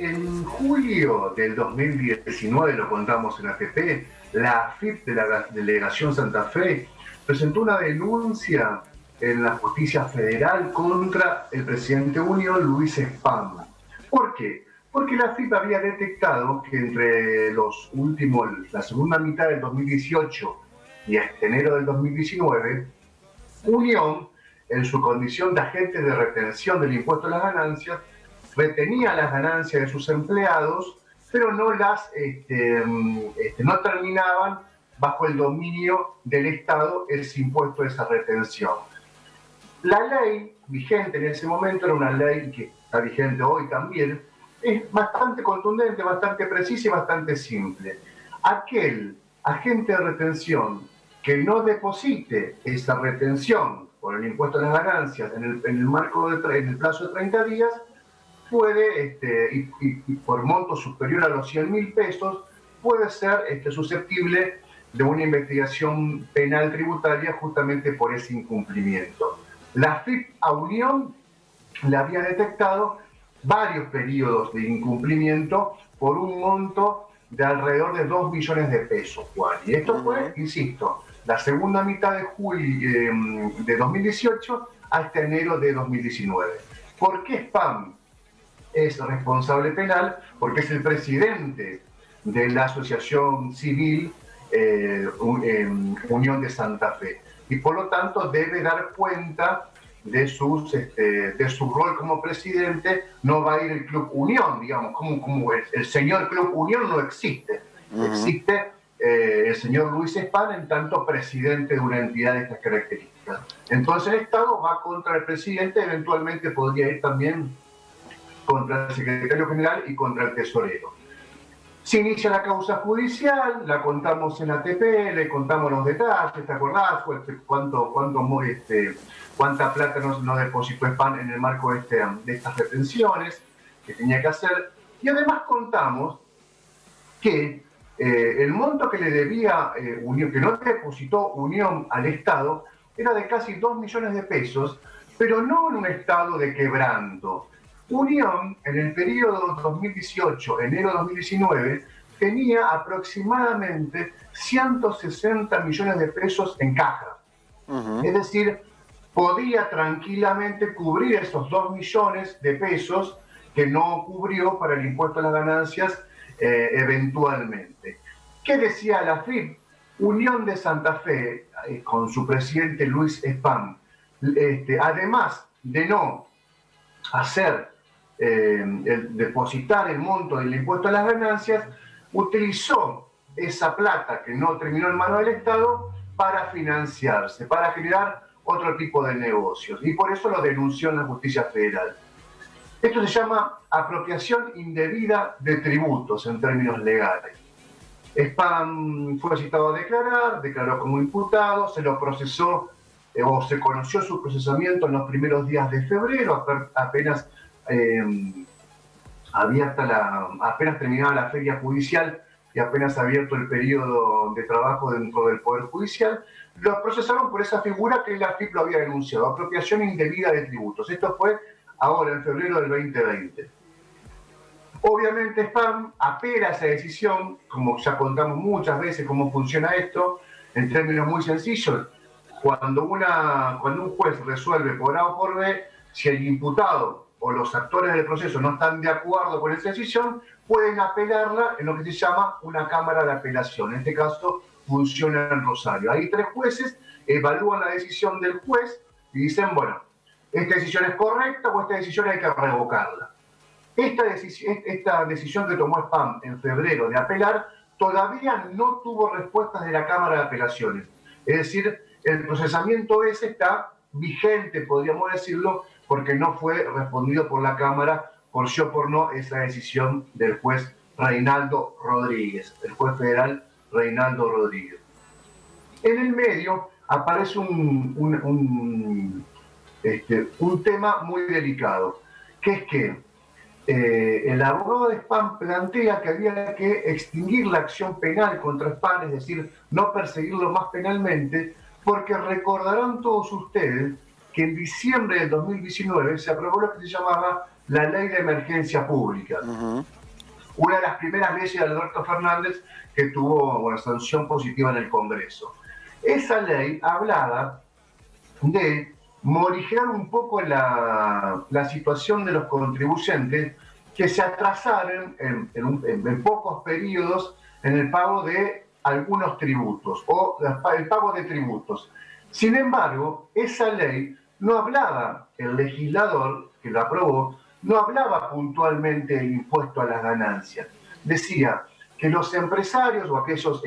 En julio del 2019, lo contamos en ATP, la AFIP de la Delegación Santa Fe presentó una denuncia en la justicia federal contra el presidente Unión, Luis Spam. ¿Por qué? Porque la AFIP había detectado que entre la segunda mitad del 2018 y hasta enero del 2019, Unión, en su condición de agente de retención del impuesto a las ganancias, retenía las ganancias de sus empleados, pero no terminaban bajo el dominio del Estado ese impuesto, esa retención. La ley vigente en ese momento era una ley que está vigente hoy también, es bastante contundente, bastante precisa y bastante simple. Aquel agente de retención que no deposite esa retención por el impuesto a las ganancias en el plazo de 30 días, puede, y por monto superior a los 100.000 pesos, puede ser susceptible de una investigación penal tributaria justamente por ese incumplimiento. La AFIP a Unión le había detectado varios periodos de incumplimiento por un monto de alrededor de 2 millones de pesos, Juan. Y esto fue, insisto, la segunda mitad de julio de 2018 hasta enero de 2019. ¿Por qué Spam es responsable penal? Porque es el presidente de la Asociación Civil Unión de Santa Fe. Y por lo tanto debe dar cuenta de su rol como presidente. No va a ir el Club Unión, digamos, como el señor Club Unión no existe. Existe el señor Luis Spam en tanto presidente de una entidad de estas características. Entonces el Estado va contra el presidente, eventualmente podría ir también contra el secretario general y contra el tesorero. Se inicia la causa judicial, la contamos en ATP, le contamos los detalles, ¿te acordás? Cuánta plata nos depositó Spam en el marco de estas retenciones que tenía que hacer. Y además contamos que el monto que le debía Unión, que no depositó Unión al Estado, era de casi 2 millones de pesos, pero no en un estado de quebranto. Unión, en el periodo 2018, enero 2019, tenía aproximadamente 160 millones de pesos en caja. Es decir, podía tranquilamente cubrir esos 2 millones de pesos que no cubrió para el impuesto a las ganancias eventualmente. ¿Qué decía la AFIP? Unión de Santa Fe, con su presidente Luis Spam, además de no hacer depositar el monto del impuesto a las ganancias, utilizó esa plata que no terminó en manos del Estado para financiarse, para generar otro tipo de negocios. Y por eso lo denunció en la justicia federal. Esto se llama apropiación indebida de tributos en términos legales. Spam fue citado a declarar, declaró como imputado, se lo procesó o se conoció su procesamiento en los primeros días de febrero, apenas apenas terminaba la feria judicial y apenas abierto el periodo de trabajo dentro del Poder Judicial. Lo procesaron por esa figura que la AFIP lo había denunciado, apropiación indebida de tributos. Esto fue ahora, en febrero del 2020. Obviamente Spam apela a esa decisión, como ya contamos muchas veces cómo funciona esto, en términos muy sencillos. Cuando un juez resuelve por A o por B, si el imputado o los actores del proceso no están de acuerdo con esa decisión, pueden apelarla en lo que se llama una cámara de apelación. En este caso funciona en Rosario. Hay 3 jueces, evalúan la decisión del juez y dicen, bueno, esta decisión es correcta o esta decisión hay que revocarla. Esta decisión que tomó Spam en febrero de apelar todavía no tuvo respuestas de la Cámara de Apelaciones. Es decir, el procesamiento ese está vigente, podríamos decirlo, porque no fue respondido por la Cámara por sí o por no esa decisión del juez Reinaldo Rodríguez, el juez federal Reinaldo Rodríguez. En el medio aparece un tema muy delicado, que es que el abogado de Spam plantea que había que extinguir la acción penal contra Spam, es decir, no perseguirlo más penalmente, porque recordarán todos ustedes que en diciembre del 2019 se aprobó lo que se llamaba la Ley de Emergencia Pública. Una de las primeras leyes de Alberto Fernández que tuvo una sanción positiva en el Congreso. Esa ley hablaba de morigerar un poco la situación de los contribuyentes que se atrasaran en pocos periodos en el pago de algunos tributos o el pago de tributos. Sin embargo, esa ley no hablaba, el legislador que la aprobó, no hablaba puntualmente del impuesto a las ganancias. Decía que los empresarios o aquellos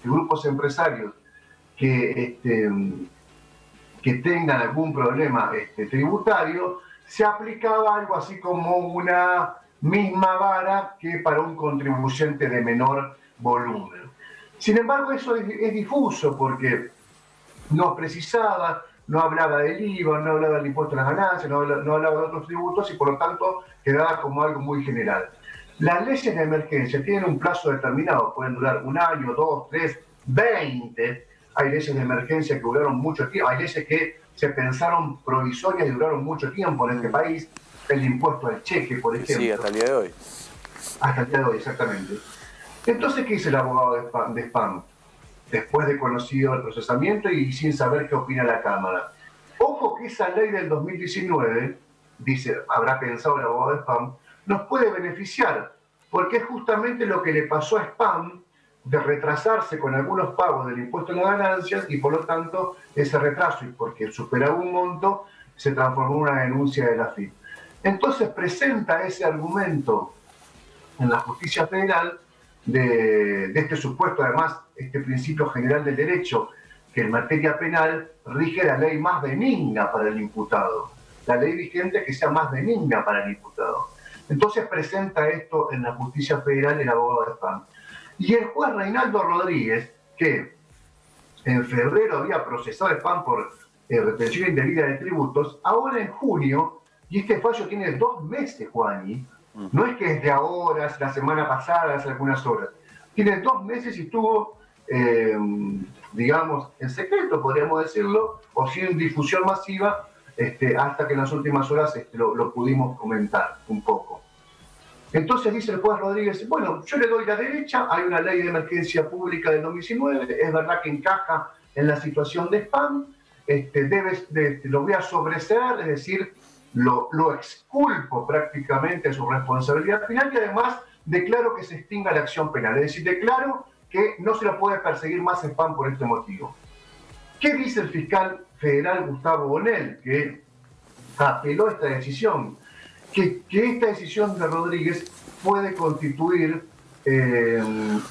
grupos empresarios que tengan algún problema tributario, se aplicaba algo así como una misma vara que para un contribuyente de menor volumen. Sin embargo, eso es difuso porque no precisaba, no hablaba del IVA, no hablaba del impuesto a las ganancias, no hablaba de otros tributos y por lo tanto quedaba como algo muy general. Las leyes de emergencia tienen un plazo determinado, pueden durar 1 año, 2, 3, 20. Hay leyes de emergencia que duraron mucho tiempo, hay leyes que se pensaron provisorias y duraron mucho tiempo en este país, el impuesto al cheque, por ejemplo. Sí, hasta el día de hoy. Hasta el día de hoy, exactamente. Entonces, ¿qué dice el abogado de Spam? Después de conocido el procesamiento y sin saber qué opina la Cámara. Ojo que esa ley del 2019, dice, habrá pensado el abogado de Spam, nos puede beneficiar, porque es justamente lo que le pasó a Spam de retrasarse con algunos pagos del impuesto a las ganancias y por lo tanto ese retraso, y porque superaba un monto, se transformó en una denuncia de la AFIP. Entonces presenta ese argumento en la justicia federal de este supuesto, además, este principio general del derecho, que en materia penal rige la ley más benigna para el imputado. La ley vigente que sea más benigna para el imputado. Entonces presenta esto en la justicia federal el abogado de Spam. Y el juez Reinaldo Rodríguez, que en febrero había procesado a Spam por retención indebida de tributos, ahora en junio, y este fallo tiene 2 meses, Juani, no es que es de ahora, es la semana pasada, hace algunas horas, tiene 2 meses y estuvo, digamos, en secreto, podríamos decirlo, o sin difusión masiva, hasta que en las últimas horas lo pudimos comentar un poco. Entonces dice el juez Rodríguez, bueno, yo le doy la derecha, hay una ley de emergencia pública del 2019, es verdad que encaja en la situación de Spam, lo voy a sobreseer, es decir, lo exculpo prácticamente a su responsabilidad penal y además declaro que se extinga la acción penal, es decir, declaro que no se lo puede perseguir más a Spam por este motivo. ¿Qué dice el fiscal federal Gustavo Bonell, que apeló a esta decisión? Que esta decisión de Rodríguez puede constituir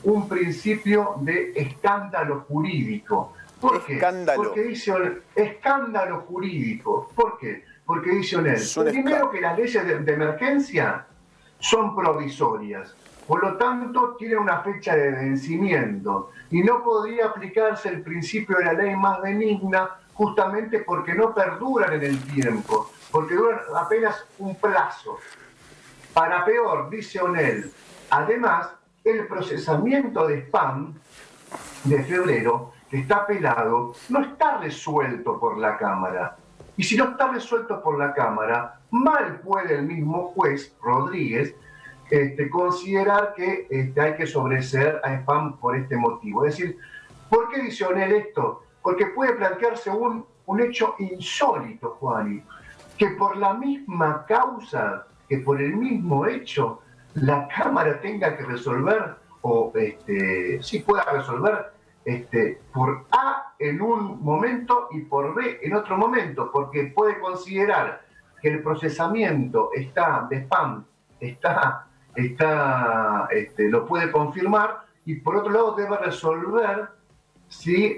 un principio de escándalo jurídico. ¿Por qué? Porque dice escándalo jurídico. ¿Por qué? Porque dice Onel, primero que las leyes de emergencia son provisorias, por lo tanto tienen una fecha de vencimiento y no podría aplicarse el principio de la ley más benigna justamente porque no perduran en el tiempo, porque duran apenas un plazo. Para peor, dice Onel, además, el procesamiento de Spam de febrero, que está apelado, no está resuelto por la Cámara. Y si no está resuelto por la Cámara, mal puede el mismo juez, Rodríguez, considerar que hay que sobreseer a Spam por este motivo. Es decir, ¿por qué dice Onel esto? Porque puede plantearse un hecho insólito, Juani, que por la misma causa, que por el mismo hecho, la Cámara tenga que resolver, o sí pueda resolver, por A en un momento y por B en otro momento, porque puede considerar que el procesamiento de Spam lo puede confirmar y por otro lado debe resolver si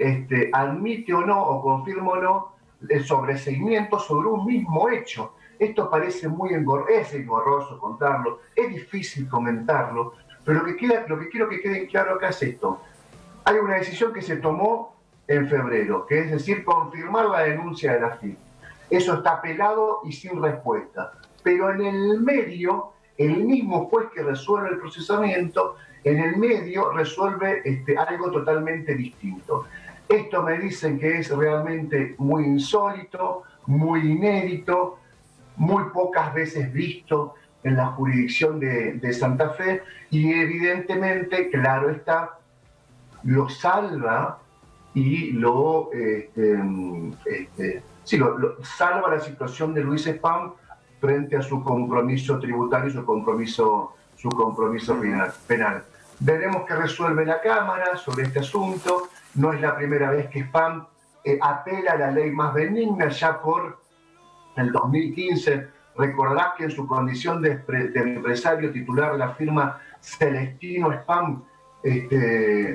admite o no o confirma o no el sobreseimiento sobre un mismo hecho. Esto parece muy engorroso contarlo, es difícil comentarlo, pero lo que quiero que quede claro acá es esto. Hay una decisión que se tomó en febrero, que es decir, confirmar la denuncia de la FIP. Eso está apelado y sin respuesta. Pero en el medio, el mismo juez que resuelve el procesamiento, en el medio resuelve algo totalmente distinto. Esto me dicen que es realmente muy insólito, muy inédito, muy pocas veces visto en la jurisdicción de Santa Fe y evidentemente, claro está, lo salva y salva la situación de Luis Spam frente a su compromiso tributario y su compromiso penal. Veremos qué resuelve la Cámara sobre este asunto. No es la primera vez que Spam apela a la ley más benigna. Ya por el 2015, recordarás que en su condición de empresario titular de la firma Celestino Spam,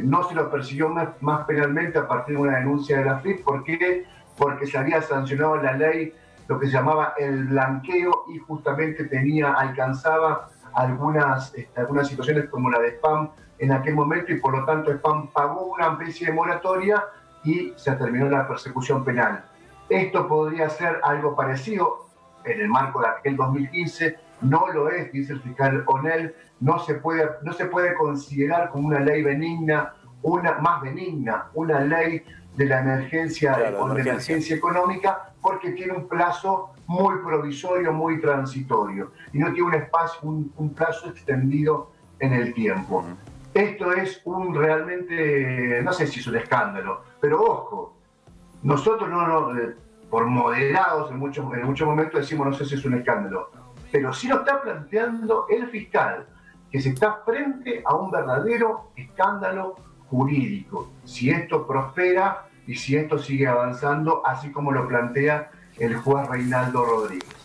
no se lo persiguió más penalmente a partir de una denuncia de la FIP. ¿Por qué? Porque se había sancionado la ley, lo que se llamaba el blanqueo, y justamente alcanzaba algunas situaciones como la de Spam en aquel momento, y por lo tanto Spam pagó una especie de moratoria y se terminó la persecución penal. Esto podría ser algo parecido en el marco de aquel 2015, no lo es, dice el fiscal Onel, no se puede considerar como una ley benigna, una ley de la emergencia, claro, de emergencia económica, porque tiene un plazo muy provisorio, muy transitorio, y no tiene un espacio, un plazo extendido en el tiempo. Esto es realmente, no sé si es un escándalo, pero ojo, nosotros por moderados en muchos momentos decimos no sé si es un escándalo, pero sí lo está planteando el fiscal, que se está frente a un verdadero escándalo jurídico, si esto prospera y si esto sigue avanzando, así como lo plantea el juez Reinaldo Rodríguez.